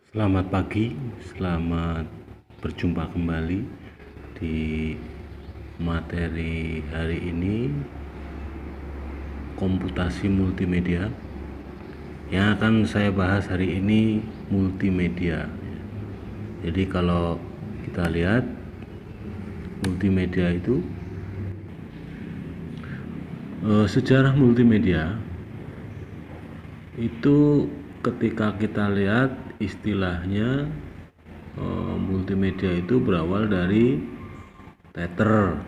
Selamat pagi, selamat berjumpa kembali di materi hari ini, komputasi multimedia. Yang akan saya bahas hari ini multimedia. Jadi kalau kita lihat multimedia itu, sejarah multimedia itu ketika kita lihat istilahnya, multimedia itu berawal dari teater,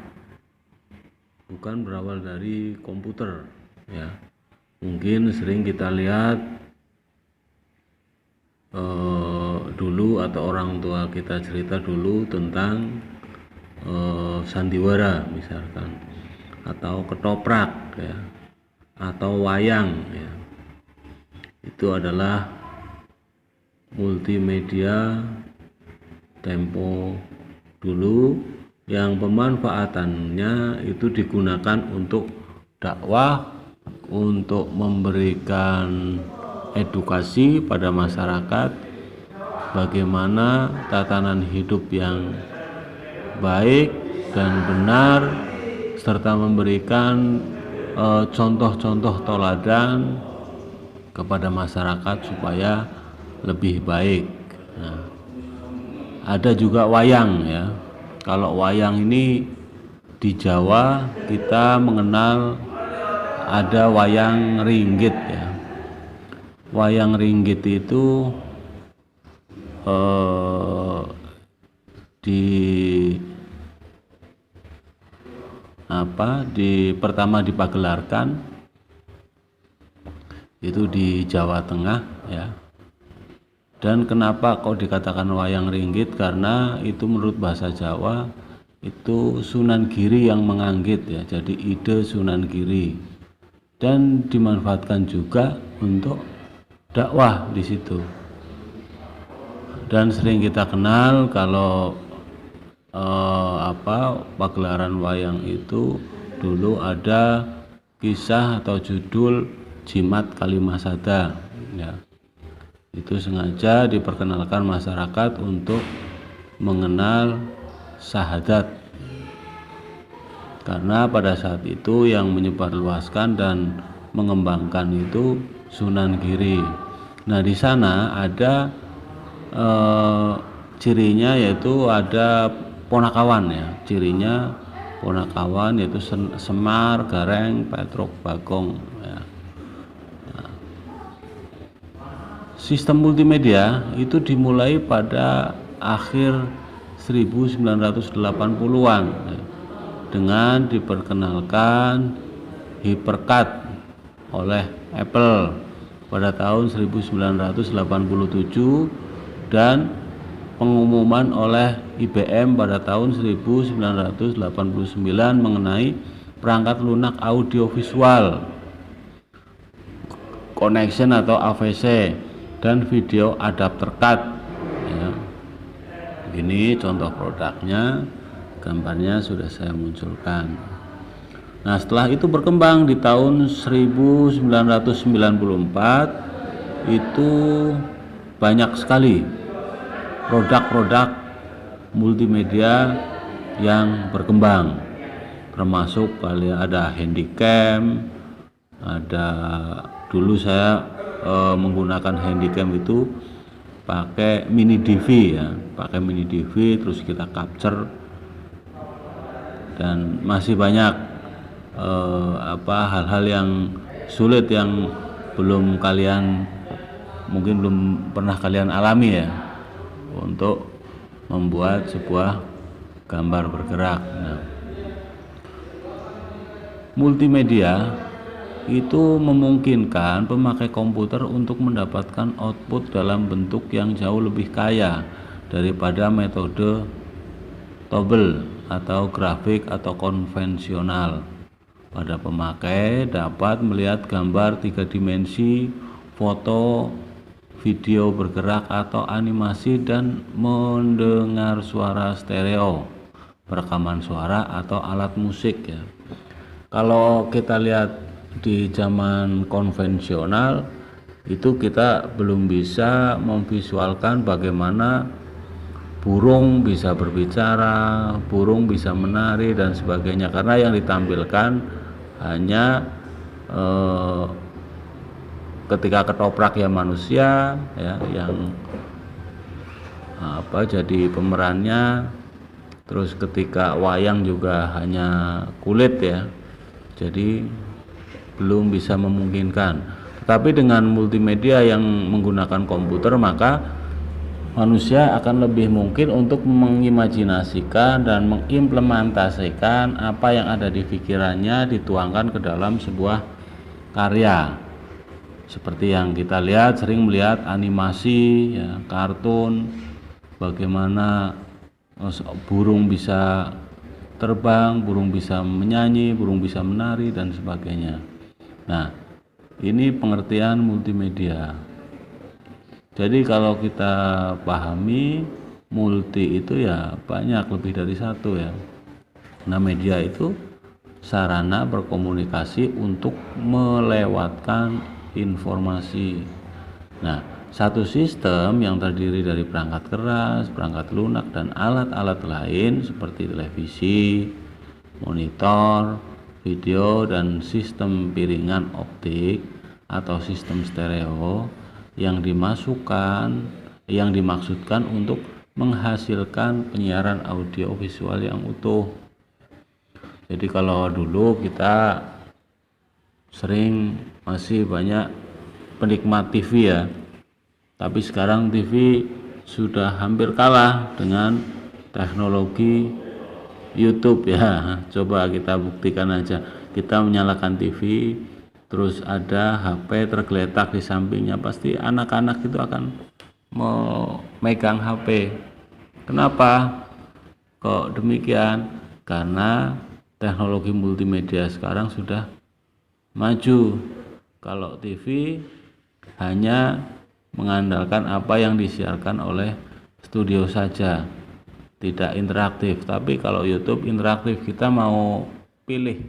bukan berawal dari komputer ya. Mungkin sering kita lihat dulu atau orang tua kita cerita dulu tentang sandiwara misalkan, atau ketoprak ya, atau wayang ya. Itu adalah multimedia tempo dulu yang pemanfaatannya itu digunakan untuk dakwah, untuk memberikan edukasi pada masyarakat bagaimana tatanan hidup yang baik dan benar, serta memberikan contoh-contoh teladan kepada masyarakat supaya lebih baik. Nah, ada juga wayang ya. Kalau wayang ini di Jawa kita mengenal ada wayang ringgit ya. Wayang ringgit itu pertama dipagelarkan itu di Jawa Tengah ya. Dan kenapa kok dikatakan wayang ringgit? Karena itu menurut bahasa Jawa itu Sunan Giri yang menganggit ya, jadi ide Sunan Giri, dan dimanfaatkan juga untuk dakwah di situ. Dan sering kita kenal kalau pagelaran wayang itu dulu ada kisah atau judul Jimat Kalimasada ya. Itu sengaja diperkenalkan masyarakat untuk mengenal syahadat, karena pada saat itu yang menyebarluaskan dan mengembangkan itu Sunan Giri. Nah, di sana ada cirinya, yaitu ada Ponakawan ya. Cirinya Ponakawan yaitu Semar, Gareng, Petruk, Bagong ya. Sistem multimedia itu dimulai pada akhir 1980-an ya, dengan diperkenalkan HyperCard oleh Apple pada tahun 1987 dan pengumuman oleh IBM pada tahun 1989 mengenai perangkat lunak audiovisual connection atau AVC dan video adapter card ya. Ini contoh produknya, gambarnya sudah saya munculkan. Nah, setelah itu berkembang di tahun 1994 itu banyak sekali produk-produk multimedia yang berkembang, termasuk ada handycam, ada dulu saya menggunakan handycam itu pakai mini DV ya, terus kita capture, dan masih banyak hal-hal yang sulit yang belum pernah kalian alami ya, untuk membuat sebuah gambar bergerak. Nah, multimedia itu memungkinkan pemakai komputer untuk mendapatkan output dalam bentuk yang jauh lebih kaya daripada metode tobel atau grafik atau konvensional. Pada pemakai dapat melihat gambar 3 dimensi, foto, video bergerak atau animasi, dan mendengar suara stereo, perekaman suara atau alat musik ya. Kalau kita lihat di zaman konvensional itu kita belum bisa memvisualkan bagaimana burung bisa berbicara, burung bisa menari dan sebagainya, karena yang ditampilkan hanya ketika ketoprak ya manusia ya yang jadi pemerannya, terus ketika wayang juga hanya kulit ya, jadi belum bisa memungkinkan. Tetapi dengan multimedia yang menggunakan komputer, maka manusia akan lebih mungkin untuk mengimajinasikan dan mengimplementasikan apa yang ada di pikirannya dituangkan ke dalam sebuah karya. Seperti yang kita lihat, sering melihat animasi ya, kartun, bagaimana burung bisa terbang, burung bisa menyanyi, burung bisa menari dan sebagainya. Nah, ini pengertian multimedia. Jadi kalau kita pahami multi itu ya banyak, lebih dari satu ya. Nah, media itu sarana berkomunikasi untuk melewatkan informasi. Nah, satu sistem yang terdiri dari perangkat keras, perangkat lunak, dan alat-alat lain seperti televisi, monitor, video, dan sistem piringan optik atau sistem stereo yang dimaksudkan untuk menghasilkan penyiaran audio visual yang utuh. Jadi kalau dulu kita masih banyak penikmat TV ya, tapi sekarang TV sudah hampir kalah dengan teknologi YouTube ya. Coba kita buktikan aja, kita menyalakan TV, terus ada HP tergeletak di sampingnya, pasti anak-anak itu akan memegang HP. Kenapa kok demikian? Karena teknologi multimedia sekarang sudah maju. Kalau TV hanya mengandalkan apa yang disiarkan oleh studio saja, tidak interaktif. Tapi kalau YouTube interaktif, kita mau pilih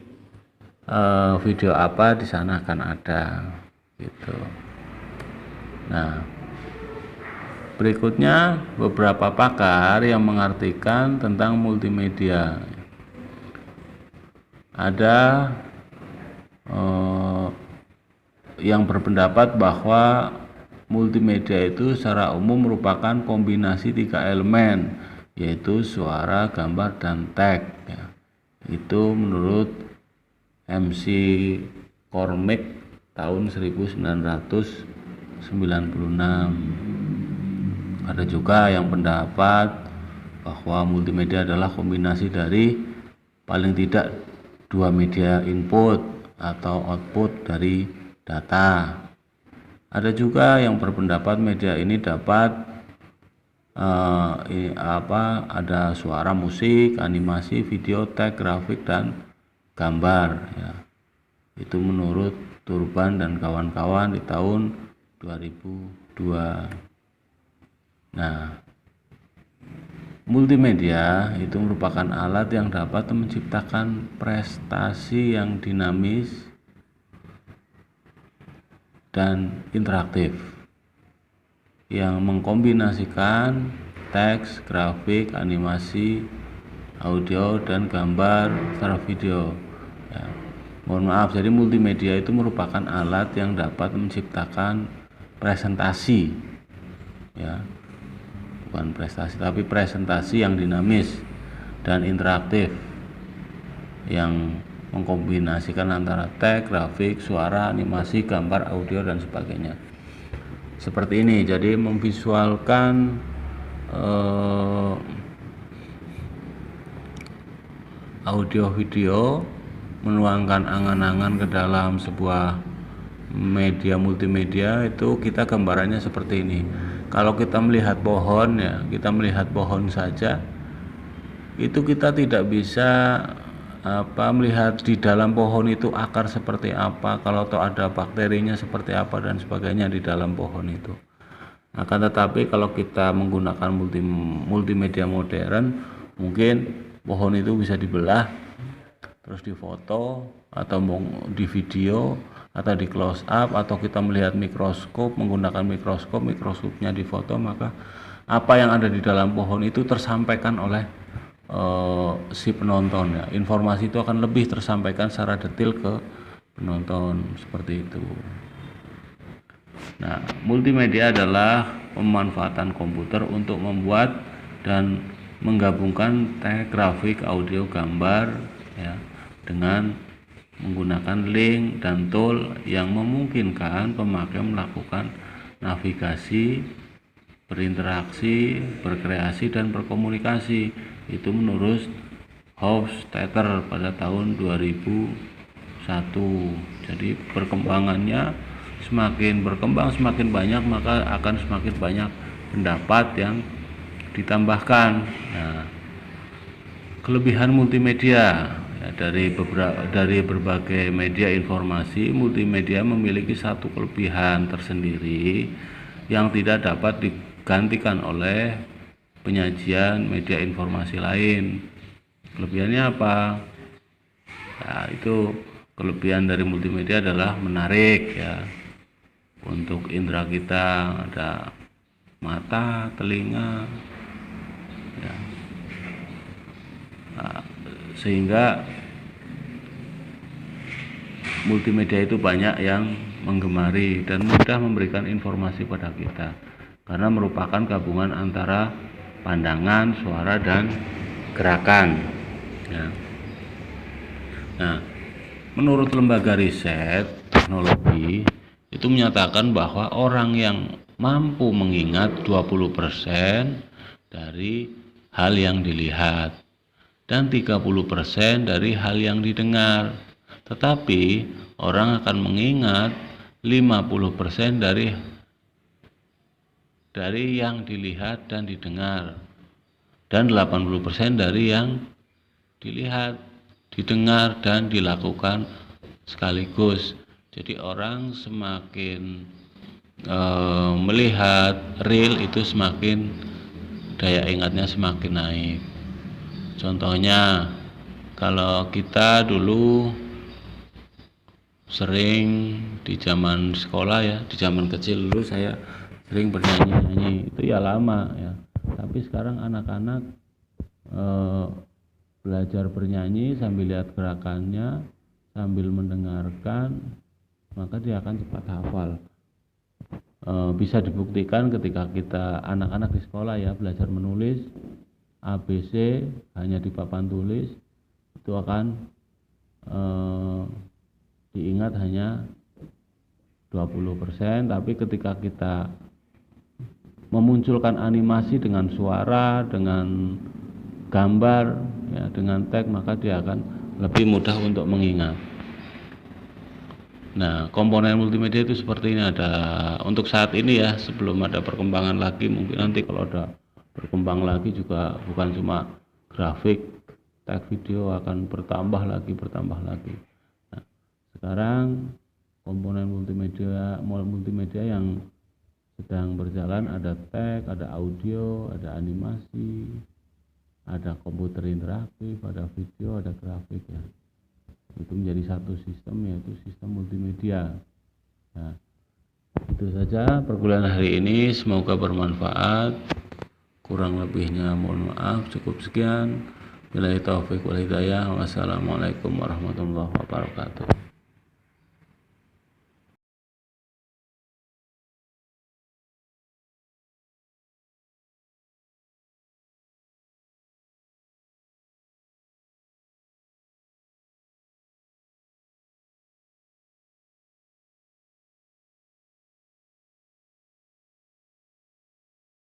video apa, di sana akan ada gitu. Nah, berikutnya beberapa pakar yang mengartikan tentang multimedia. Ada yang berpendapat bahwa multimedia itu secara umum merupakan kombinasi 3 elemen, yaitu suara, gambar, dan teks ya. Itu menurut MC Cormick tahun 1996. Ada juga yang pendapat bahwa multimedia adalah kombinasi dari paling tidak 2 media input atau output dari data. Ada juga yang berpendapat media ini dapat ada suara, musik, animasi, video, teks, grafik, dan gambar ya. Itu menurut Turban dan kawan-kawan di tahun 2002. Nah, multimedia itu merupakan alat yang dapat menciptakan prestasi yang dinamis dan interaktif, yang mengkombinasikan teks, grafik, animasi, audio, dan gambar serta video ya. Mohon maaf, jadi multimedia itu merupakan alat yang dapat menciptakan presentasi ya, bukan prestasi tapi presentasi yang dinamis dan interaktif, yang mengkombinasikan antara teks, grafik, suara, animasi, gambar, audio, dan sebagainya. Seperti ini, jadi memvisualkan audio video, menuangkan angan-angan ke dalam sebuah media multimedia, itu kita gambarannya seperti ini. Kalau kita melihat pohon ya, kita melihat pohon saja, itu kita tidak bisa melihat di dalam pohon itu akar seperti apa, kalau ada bakterinya seperti apa dan sebagainya di dalam pohon itu. Akan tetapi kalau kita menggunakan multimedia modern, mungkin pohon itu bisa dibelah, terus difoto atau di video, atau di close up, atau kita melihat mikroskop, menggunakan mikroskopnya difoto, maka apa yang ada di dalam pohon itu tersampaikan oleh si penonton ya. Informasi itu akan lebih tersampaikan secara detail ke penonton, seperti itu. Nah, multimedia adalah pemanfaatan komputer untuk membuat dan menggabungkan teks, grafik, audio, gambar ya, dengan menggunakan link dan tool yang memungkinkan pemakai melakukan navigasi, berinteraksi, berkreasi, dan berkomunikasi. Itu menurut Hofstadter pada tahun 2001. Jadi perkembangannya semakin berkembang, semakin banyak, maka akan semakin banyak pendapat yang ditambahkan. Nah, kelebihan multimedia ya, dari berbagai media informasi, multimedia memiliki satu kelebihan tersendiri yang tidak dapat digantikan oleh penyajian media informasi lain. Kelebihannya apa? Nah, itu kelebihan dari multimedia adalah menarik ya untuk indera kita, ada mata, telinga ya. Nah, sehingga multimedia itu banyak yang menggemari dan mudah memberikan informasi pada kita karena merupakan gabungan antara pandangan, suara, dan gerakan ya. Nah, menurut lembaga riset teknologi itu menyatakan bahwa orang yang mampu mengingat 20% dari hal yang dilihat dan 30% dari hal yang didengar. Tetapi orang akan mengingat 50% dari yang dilihat dan didengar dan 80% dari yang dilihat, didengar, dan dilakukan sekaligus. Jadi orang semakin melihat real itu semakin daya ingatnya semakin naik. Contohnya kalau kita dulu sering di zaman sekolah ya, di zaman kecil dulu saya sering bernyanyi-nyanyi, itu ya lama ya. Tapi sekarang anak-anak belajar bernyanyi sambil lihat gerakannya, sambil mendengarkan, maka dia akan cepat hafal. Bisa dibuktikan ketika kita anak-anak di sekolah ya belajar menulis ABC hanya di papan tulis, itu akan diingat hanya 20%, tapi ketika kita memunculkan animasi dengan suara, dengan gambar ya, dengan teks, maka dia akan lebih mudah untuk mengingat. Nah, komponen multimedia itu seperti ini, ada untuk saat ini ya, sebelum ada perkembangan lagi, mungkin nanti kalau ada berkembang lagi juga bukan cuma grafik, teks, video akan bertambah lagi. Nah, sekarang komponen multimedia yang sedang berjalan ada teks, ada audio, ada animasi, ada komputer interaktif, ada video, ada grafik ya. Itu menjadi satu sistem, yaitu sistem multimedia. Nah, itu saja perkuliahan hari ini, semoga bermanfaat. Kurang lebihnya mohon maaf, cukup sekian. Billahi taufiq wal hidayah. Wassalamualaikum warahmatullahi wabarakatuh.